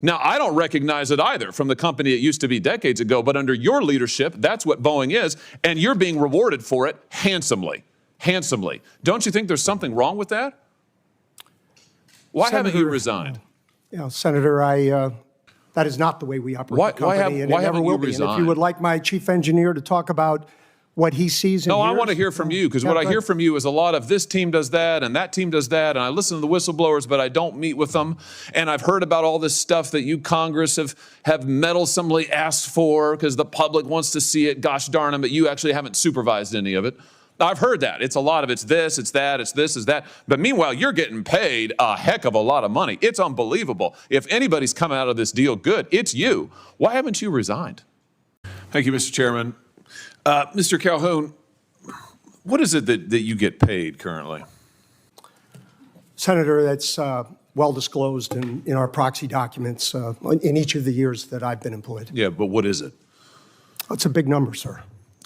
Now, I don't recognize it either from the company it used to be decades ago, but under your leadership, that's what Boeing is, and you're being rewarded for it handsomely, handsomely. Don't you think there's something wrong with that? Why haven't you resigned? Senator, that is not the way we operate the company, and it never will be. And if you would like my chief engineer to talk about what he sees and hears. No, I want to hear from you, because what I hear from you is a lot of this team does that and that team does that, and I listen to the whistleblowers, but I don't meet with them. And I've heard about all this stuff that you Congress have meddlesomely asked for because the public wants to see it, gosh darn them, but you actually haven't supervised any of it. I've heard that. It's a lot of it's this, it's that, it's this, it's that. But meanwhile, you're getting paid a heck of a lot of money. It's unbelievable. If anybody's coming out of this deal good, it's you. Why haven't you resigned? Thank you, Mr. Chairman. Mr. Calhoun, what is it that you get paid currently? Senator, that's well disclosed in our proxy documents in each of the years that I've been employed. Yeah, but what is it? It's a big number, sir.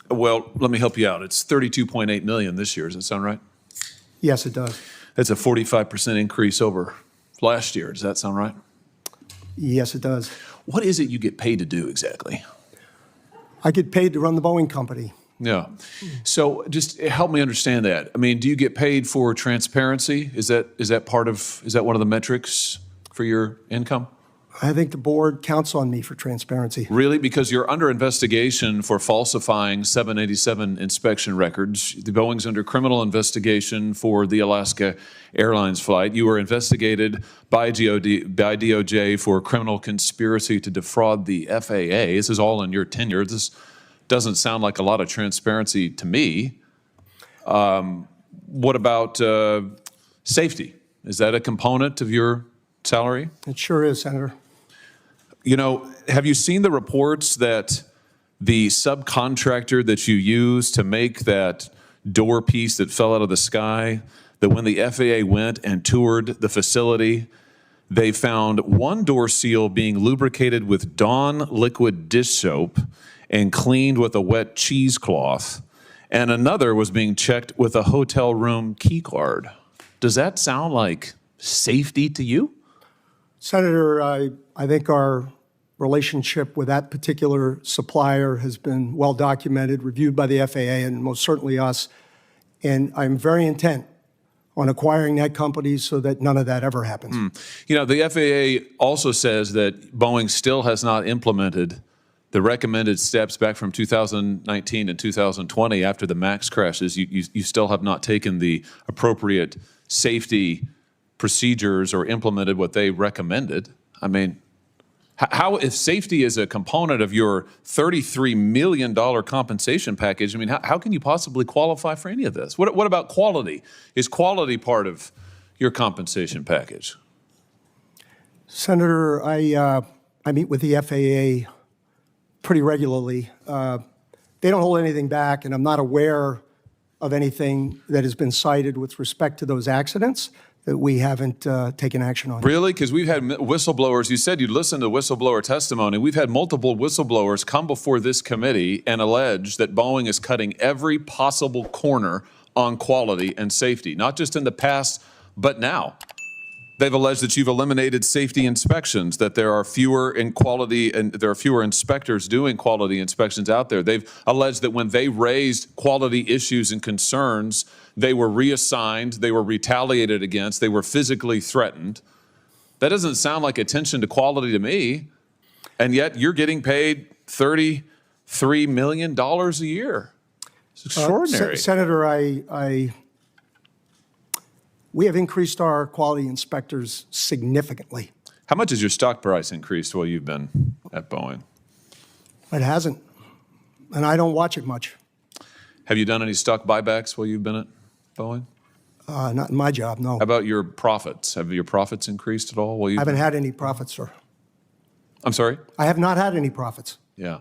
Well, let me help you out. It's $32.8 million this year. Does that sound right? Yes, it does. That's a 45% increase over last year. Does that sound right? Yes, it does. What is it you get paid to do exactly? I get paid to run the Boeing company. Yeah. So just help me understand that. I mean, do you get paid for transparency? Is that one of the metrics for your income? I think the board counts on me for transparency. Really? Because you're under investigation for falsifying 787 inspection records. The Boeing's under criminal investigation for the Alaska Airlines flight. You were investigated by DOJ for criminal conspiracy to defraud the FAA. This is all in your tenure. This doesn't sound like a lot of transparency to me. What about safety? Is that a component of your salary? It sure is, Senator. You know, have you seen the reports that the subcontractor that you used to make that door piece that fell out of the sky, that when the FAA went and toured the facility, they found one door seal being lubricated with Dawn liquid dish soap and cleaned with a wet cheesecloth, and another was being checked with a hotel room key card? Does that sound like safety to you? Senator, I think our relationship with that particular supplier has been well documented, reviewed by the FAA and most certainly us. And I'm very intent on acquiring that company so that none of that ever happens. You know, the FAA also says that Boeing still has not implemented the recommended steps back from 2019 and 2020 after the MAX crashes. You still have not taken the appropriate safety procedures or implemented what they recommended. I mean, how, if safety is a component of your $33 million compensation package, I mean, how can you possibly qualify for any of this? What about quality? Is quality part of your compensation package? Senator, I meet with the FAA pretty regularly. They don't hold anything back, and I'm not aware of anything that has been cited with respect to those accidents that we haven't taken action on. Really? Because we've had whistleblowers. You said you'd listen to whistleblower testimony. We've had multiple whistleblowers come before this committee and allege that Boeing is cutting every possible corner on quality and safety, not just in the past, but now. They've alleged that you've eliminated safety inspections, that there are fewer in quality and there are fewer inspectors doing quality inspections out there. They've alleged that when they raised quality issues and concerns, they were reassigned, they were retaliated against, they were physically threatened. That doesn't sound like attention to quality to me. And yet you're getting paid $33 million a year. It's extraordinary. Senator, we have increased our quality inspectors significantly. How much has your stock price increased while you've been at Boeing? It hasn't, and I don't watch it much. Have you done any stock buybacks while you've been at Boeing? Not in my job, no. How about your profits? Have your profits increased at all while you've I haven't had any profits, sir. I'm sorry? I have not had any profits. Yeah.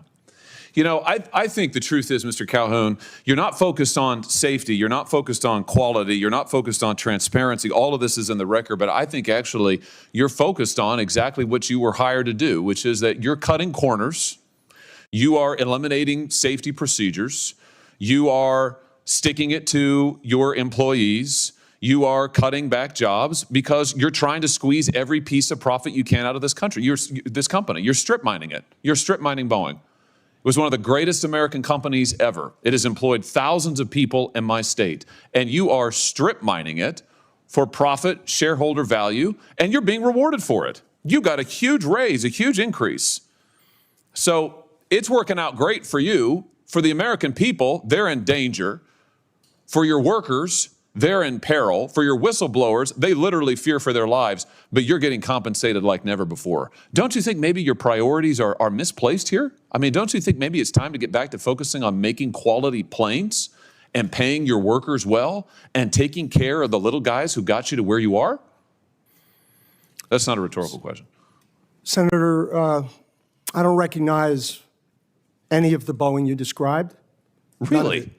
You know, I think the truth is, Mr. Calhoun, you're not focused on safety, you're not focused on quality, you're not focused on transparency. All of this is in the record, but I think actually you're focused on exactly what you were hired to do, which is that you're cutting corners, you are eliminating safety procedures, you are sticking it to your employees, You are cutting back jobs because you're trying to squeeze every piece of profit you can out of this country. This company. You're strip mining it. You're strip mining Boeing. It was one of the greatest American companies ever. It has employed thousands of people in my state. And you are strip mining it for profit, shareholder value, and you're being rewarded for it. You got a huge raise, a huge increase. So it's working out great for you. For the American people, they're in danger. For your workers, they're in peril. For your whistleblowers, they literally fear for their lives, but you're getting compensated like never before. Don't you think maybe your priorities are misplaced here? I mean, don't you think maybe it's time to get back to focusing on making quality planes and paying your workers well and taking care of the little guys who got you to where you are? That's not a rhetorical question. Senator, I don't recognize any of the Boeing you described. Really?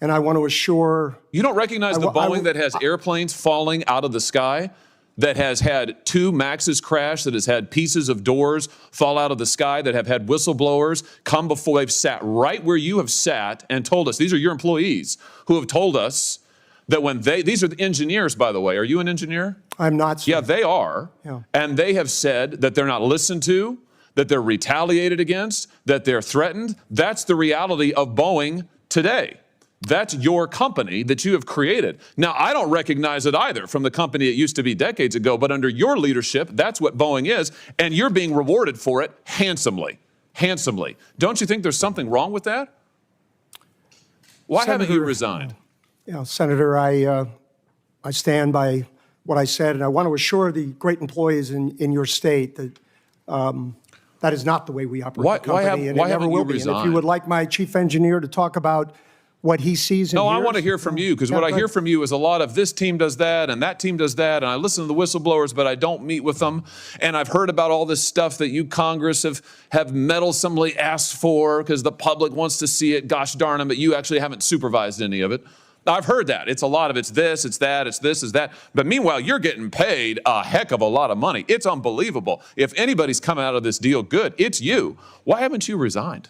And I want to assure... You don't recognize the Boeing that has airplanes falling out of the sky, that has had 2 Maxes crash, that has had pieces of doors fall out of the sky, that have had whistleblowers come before they've sat right where you have sat and told us, these are your employees who have told us that when these are the engineers, by the way. Are you an engineer? I'm not, sir. Yeah, they are. Yeah. And they have said that they're not listened to, that they're retaliated against, that they're threatened. That's the reality of Boeing today. That's your company that you have created. Now, I don't recognize it either from the company it used to be decades ago, but under your leadership, that's what Boeing is, and you're being rewarded for it handsomely, handsomely. Don't you think there's something wrong with that? Why haven't you resigned? Yeah, Senator, I stand by what I said, and I want to assure the great employees in your state that that is not the way we operate the company, and it never will be. And if you would like my chief engineer to talk about what he sees and hears. No, I want to hear from you, because what I hear from you is a lot of this team does that and that team does that, and I listen to the whistleblowers, but I don't meet with them. And I've heard about all this stuff that you Congress have meddlesomely asked for because the public wants to see it, gosh darn them, but you actually haven't supervised any of it. I've heard that. It's a lot of it's this, it's that, it's this, it's that. But meanwhile, you're getting paid a heck of a lot of money. It's unbelievable. If anybody's coming out of this deal good, it's you. Why haven't you resigned?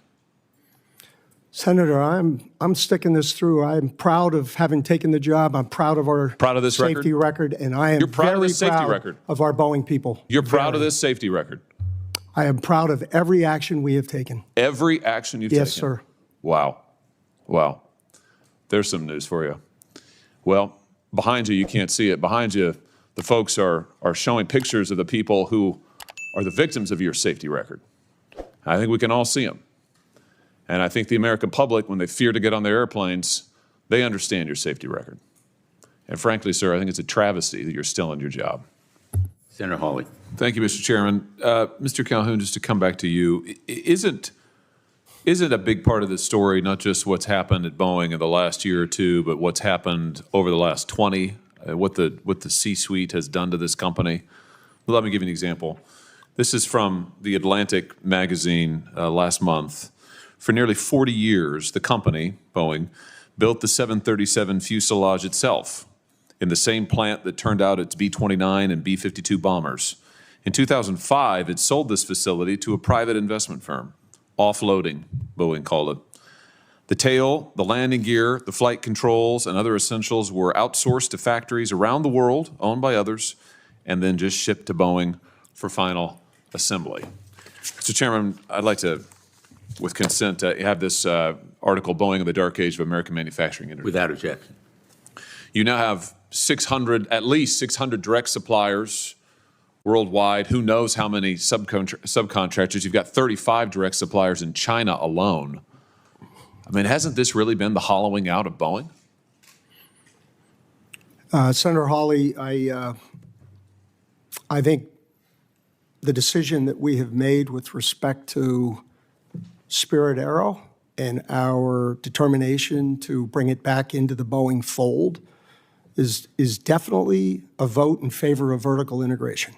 Senator, I'm sticking this through. I'm proud of having taken the job. I'm proud of our safety record, and I am very proud of our Boeing people. You're proud of this safety record? I am proud of every action we have taken. Every action you've taken? Yes, sir. Wow. Wow. There's some news for you. Well, behind you can't see it. Behind you, the folks are showing pictures of the people who are the victims of your safety record. I think we can all see them. And I think the American public, when they fear to get on their airplanes, they understand your safety record. And frankly, sir, I think it's a travesty that you're still in your job. Senator Hawley. Thank you, Mr. Chairman. Mr. Calhoun, just to come back to you, isn't a big part of this story not just what's happened at Boeing in the last year or two, but what's happened over the last 20, what the C-suite has done to this company? Well, let me give you an example. This is from the Atlantic magazine last month. For nearly 40 years, the company, Boeing, built the 737 fuselage itself in the same plant that turned out its B-29 and B-52 bombers. In 2005, it sold this facility to a private investment firm. Offloading, Boeing called it. The tail, the landing gear, the flight controls, and other essentials were outsourced to factories around the world, owned by others, and then just shipped to Boeing for final assembly. Mr. Chairman, I'd like to, with consent, have this article, Boeing in the Dark Age of American Manufacturing Industry. Without objection. You now have at least 600 direct suppliers worldwide. Who knows how many subcontractors? You've got 35 direct suppliers in China alone. I mean, hasn't this really been the hollowing out of Boeing? Senator Hawley, I think the decision that we have made with respect to Spirit Aero and our determination to bring it back into the Boeing fold is definitely a vote in favor of vertical integration.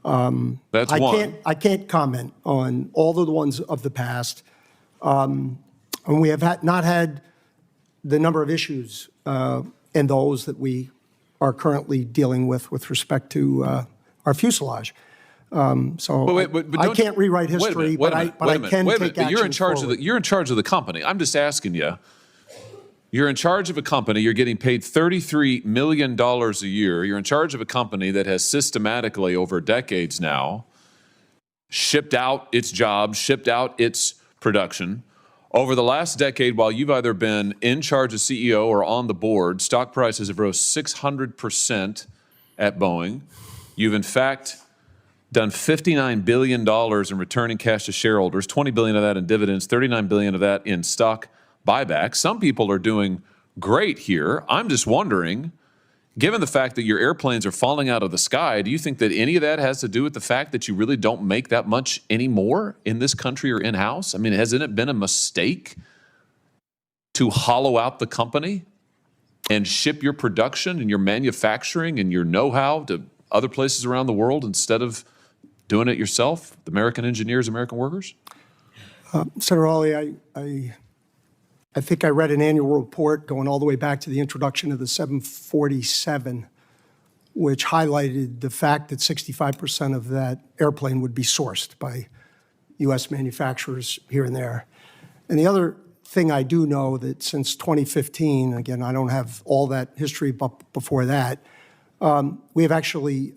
That's one. I can't comment on all of the ones of the past. And we have not had the number of issues in those that we are currently dealing with respect to our fuselage. So I can't rewrite history, but I can take action forward. You're in charge of the company. I'm just asking you, You're in charge of a company, you're getting paid $33 million a year. You're in charge of a company that has systematically, over decades now, shipped out its jobs, shipped out its production. Over the last decade, while you've either been in charge as CEO or on the board, stock prices have rose 600% at Boeing. You've, in fact, done $59 billion in returning cash to shareholders, $20 billion of that in dividends, $39 billion of that in stock buyback. Some people are doing great here. I'm just wondering, given the fact that your airplanes are falling out of the sky, do you think that any of that has to do with the fact that you really don't make that much anymore in this country or in-house? I mean, hasn't it been a mistake to hollow out the company and ship your production and your manufacturing and your know-how to other places around the world instead of doing it yourself, the American engineers, American workers? Senator Hawley, I think I read an annual report going all the way back to the introduction of the 747, which highlighted the fact that 65% of that airplane would be sourced by U.S. manufacturers here and there. And the other thing I do know that since 2015, again, I don't have all that history, but before that, we have actually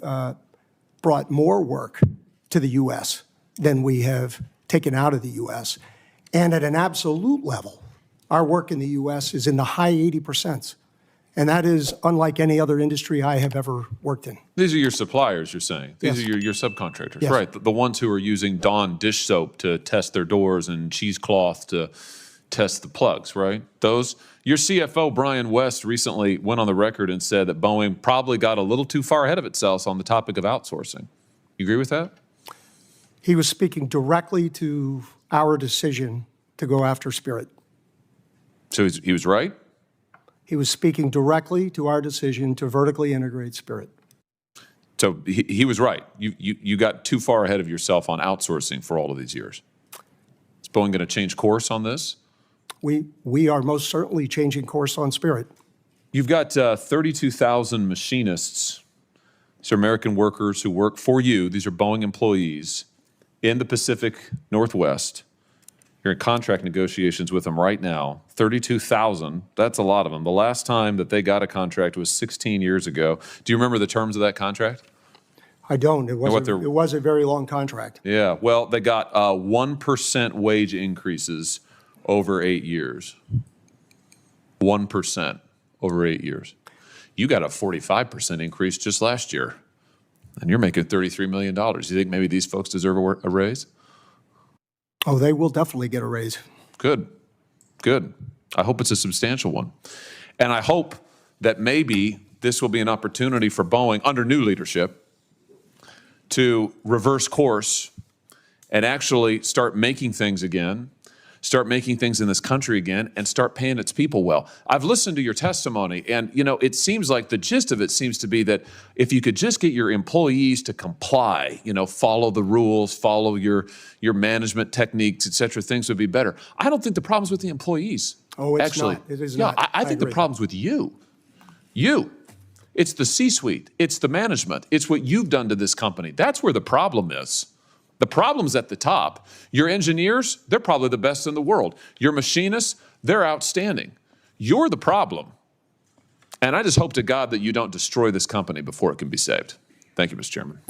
brought more work to the U.S. than we have taken out of the U.S. And at an absolute level, our work in the U.S. is in the high 80%. And that is unlike any other industry I have ever worked in. These are your suppliers, you're saying? These Yes. are your subcontractors, Yes. right? The ones who are using Dawn dish soap to test their doors and cheesecloth to test the plugs, right? Those. Your CFO, Brian West, recently went on the record and said that Boeing probably got a little too far ahead of itself on the topic of outsourcing. You agree with that? He was speaking directly to our decision to go after Spirit. So he was right? He was speaking directly to our decision to vertically integrate Spirit. So he was right. You got too far ahead of yourself on outsourcing for all of these years. Is Boeing going to change course on this? We are most certainly changing course on Spirit. You've got 32,000 machinists. These are American workers who work for you. These are Boeing employees in the Pacific Northwest. You're in contract negotiations with them right now. 32,000, that's a lot of them. The last time that they got a contract was 16 years ago. Do you remember the terms of that contract? I don't. It was a very long contract. Yeah, well, they got 1% wage increases over 8 years. 1% over 8 years. You got a 45% increase just last year, and you're making $33 million. You think maybe these folks deserve a raise? Oh, they will definitely get a raise. Good, good. I hope it's a substantial one. And I hope that maybe this will be an opportunity for Boeing, under new leadership, to reverse course and actually start making things again, start making things in this country again, and start paying its people well. I've listened to your testimony, and it seems like the gist of it seems to be that if you could just get your employees to comply, follow the rules, follow your management techniques, et cetera, things would be better. I don't think the problem's with the employees. Oh, it's actually. not. It is Yeah, not. I think the agree. problem's with you. You. It's the C-suite. It's the management. It's what you've done to this company. That's where the problem is. The problem's at the top. Your engineers, they're probably the best in the world. Your machinists, they're outstanding. You're the problem. And I just hope to God that you don't destroy this company before it can be saved. Thank you, Mr. Chairman.